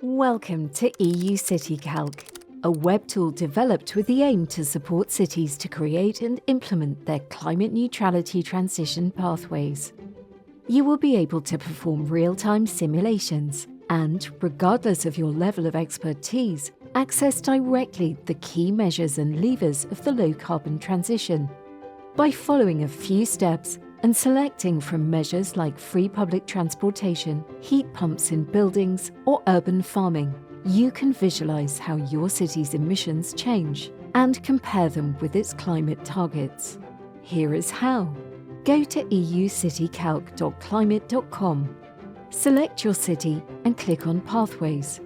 Welcome to EU City Calc, a web tool developed with the aim to support cities to create and implement their climate neutrality transition pathways. You will be able to perform real-time simulations and, regardless of your level of expertise, access directly the key measures and levers of the low-carbon transition. By following a few steps and selecting from measures like free public transportation, heat pumps in buildings, or urban farming, you can visualize how your city's emissions change and compare them with its climate targets. Here is how. Go to eucitycalc.climate.com. Select your city and click on Pathways.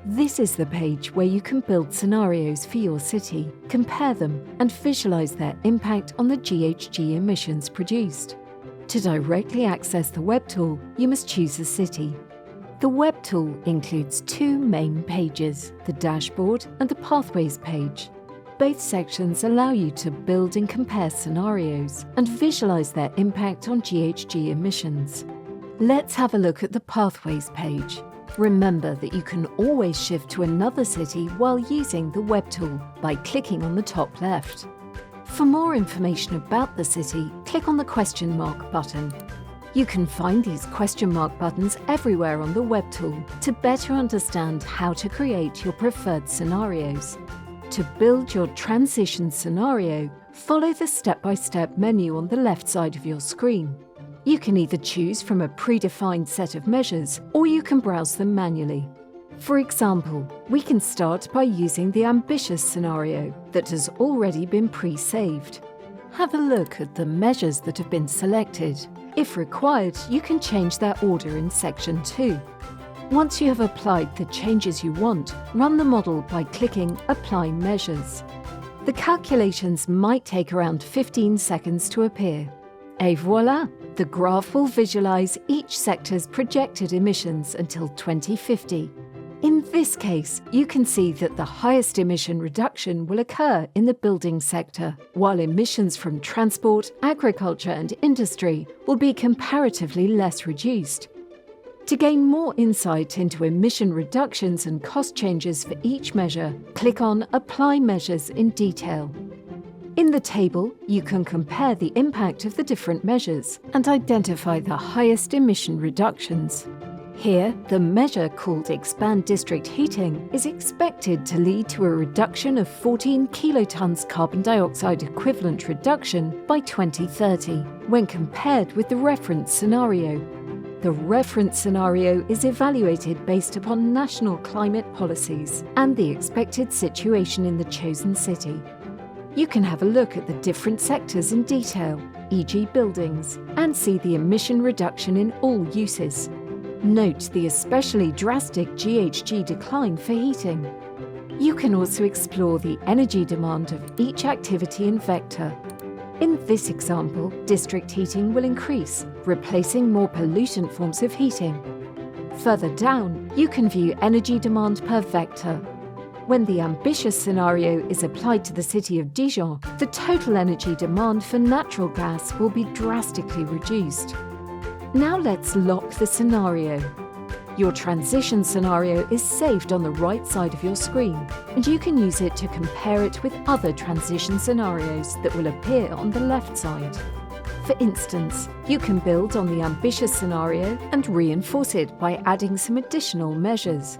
This is the page where you can build scenarios for your city, compare them, and visualize their impact on the GHG emissions produced. To directly access the web tool, you must choose a city. The web tool includes two main pages, the dashboard and the Pathways page. Both sections allow you to build and compare scenarios and visualize their impact on GHG emissions. Let's have a look at the Pathways page. Remember that you can always shift to another city while using the web tool by clicking on the top left. For more information about the city, click on the question mark button. You can find these question mark buttons everywhere on the web tool to better understand how to create your preferred scenarios. To build your transition scenario, follow the step-by-step menu on the left side of your screen. You can either choose from a predefined set of measures, or you can browse them manually. For example, we can start by using the ambitious scenario that has already been pre-saved. Have a look at the measures that have been selected. If required, you can change their order in Section 2. Once you have applied the changes you want, run the model by clicking Apply Measures. The calculations might take around 15 seconds to appear. Et voilà! The graph will visualize each sector's projected emissions until 2050. In this case, you can see that the highest emission reduction will occur in the building sector, while emissions from transport, agriculture and industry will be comparatively less reduced. To gain more insight into emission reductions and cost changes for each measure, click on Apply Measures in detail. In the table, you can compare the impact of the different measures and identify the highest emission reductions. Here, the measure called Expand District Heating is expected to lead to a reduction of 14 kilotons carbon dioxide equivalent reduction by 2030, when compared with the reference scenario. The reference scenario is evaluated based upon national climate policies and the expected situation in the chosen city. You can have a look at the different sectors in detail, e.g. buildings, and see the emission reduction in all uses. Note the especially drastic GHG decline for heating. You can also explore the energy demand of each activity and vector. In this example, district heating will increase, replacing more pollutant forms of heating. Further down, you can view energy demand per vector. When the ambitious scenario is applied to the city of Dijon, the total energy demand for natural gas will be drastically reduced. Now let's lock the scenario. Your transition scenario is saved on the right side of your screen, and you can use it to compare it with other transition scenarios that will appear on the left side. For instance, you can build on the ambitious scenario and reinforce it by adding some additional measures.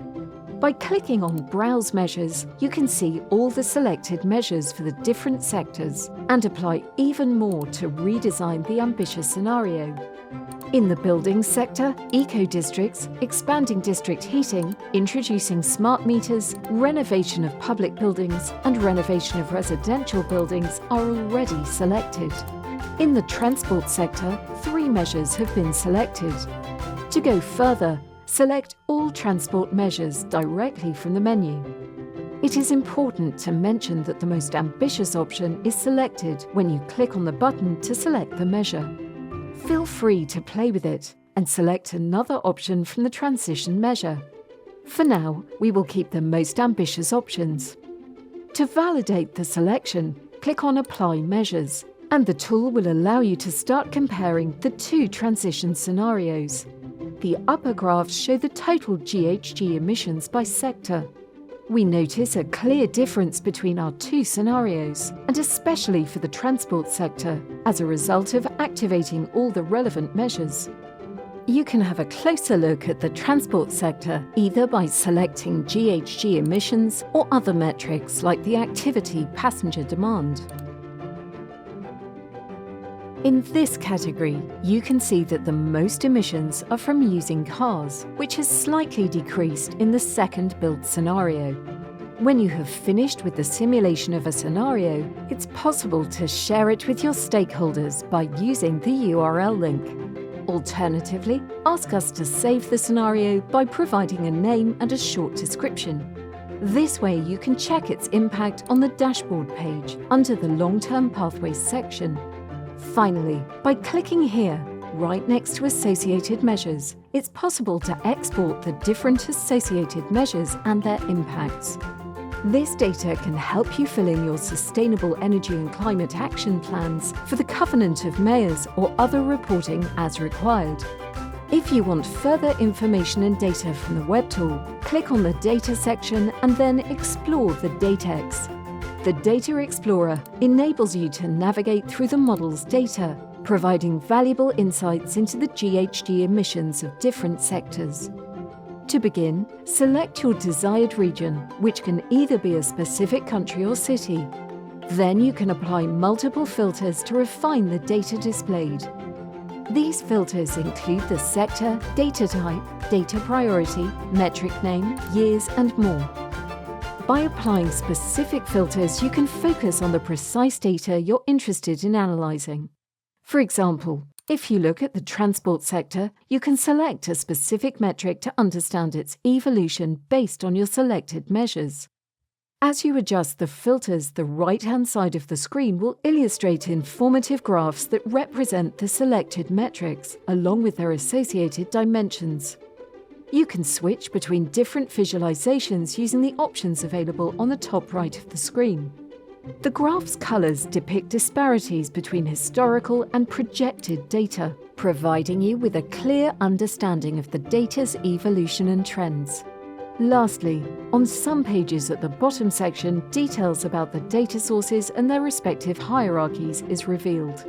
By clicking on Browse Measures, you can see all the selected measures for the different sectors and apply even more to redesign the ambitious scenario. In the building sector, eco-districts, expanding district heating, introducing smart meters, renovation of public buildings, and renovation of residential buildings are already selected. In the transport sector, 3 measures have been selected. To go further, select all transport measures directly from the menu. It is important to mention that the most ambitious option is selected when you click on the button to select the measure. Feel free to play with it and select another option from the transition measure. For now, we will keep the most ambitious options. To validate the selection, click on Apply Measures, and the tool will allow you to start comparing the 2 transition scenarios. the upper graphs show the total GHG emissions by sector. We notice a clear difference between our two scenarios, and especially for the transport sector, as a result of activating all the relevant measures. You can have a closer look at the transport sector either by selecting GHG emissions or other metrics like the activity passenger demand. In this category, you can see that the most emissions are from using cars, which has slightly decreased in the second build scenario. When you have finished with the simulation of a scenario, it's possible to share it with your stakeholders by using the URL link. Alternatively, ask us to save the scenario by providing a name and a short description. This way you can check its impact on the dashboard page under the Long-Term Pathways section. Finally, by clicking here, right next to Associated Measures, it's possible to export the different associated measures and their impacts. This data can help you fill in your sustainable energy and climate action plans for the Covenant of Mayors or other reporting as required. If you want further information and data from the web tool, click on the Data section and then explore the DataX. The Data Explorer enables you to navigate through the model's data, providing valuable insights into the GHG emissions of different sectors. To begin, select your desired region, which can either be a specific country or city. Then you can apply multiple filters to refine the data displayed. These filters include the sector, data type, data priority, metric name, years, and more. By applying specific filters, you can focus on the precise data you're interested in analysing. For example, if you look at the transport sector, you can select a specific metric to understand its evolution based on your selected measures. As you adjust the filters, the right-hand side of the screen will illustrate informative graphs that represent the selected metrics, along with their associated dimensions. You can switch between different visualizations using the options available on the top right of the screen. The graph's colors depict disparities between historical and projected data, providing you with a clear understanding of the data's evolution and trends. Lastly, on some pages at the bottom section, details about the data sources and their respective hierarchies is revealed.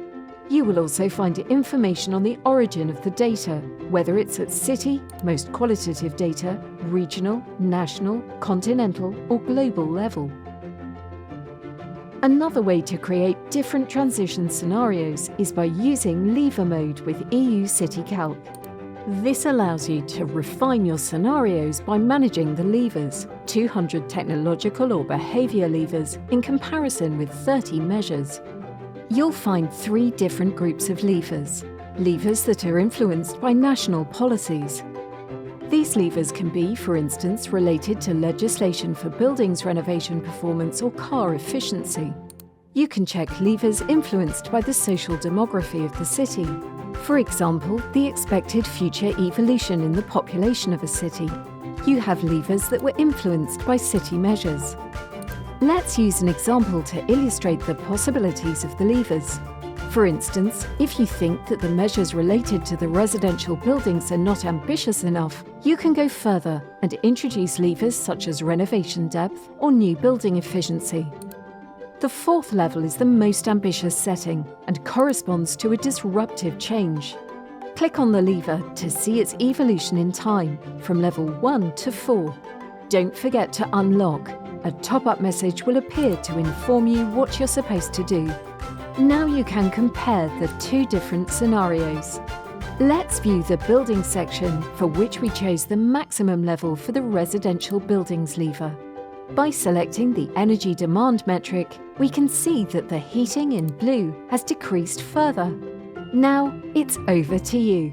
You will also find information on the origin of the data, whether it's at city, most qualitative data, regional, national, continental, or global level. Another way to create different transition scenarios is by using lever mode with EU City Calc. This allows you to refine your scenarios by managing the levers, 200 technological or behaviour levers, in comparison with 30 measures. You'll find 3 different groups of levers. Levers that are influenced by national policies. These levers can be, for instance, related to legislation for buildings renovation performance or car efficiency. You can check levers influenced by the social demography of the city. For example, the expected future evolution in the population of a city. You have levers that were influenced by city measures. Let's use an example to illustrate the possibilities of the levers. For instance, if you think that the measures related to the residential buildings are not ambitious enough, you can go further and introduce levers such as renovation depth or new building efficiency. The 4th level is the most ambitious setting and corresponds to a disruptive change. Click on the lever to see its evolution in time from level 1 to 4. Don't forget to unlock. A top-up message will appear to inform you what you're supposed to do. Now you can compare the 2 different scenarios. Let's view the building section, for which we chose the maximum level for the residential buildings lever. By selecting the energy demand metric, we can see that the heating in blue has decreased further. Now it's over to you.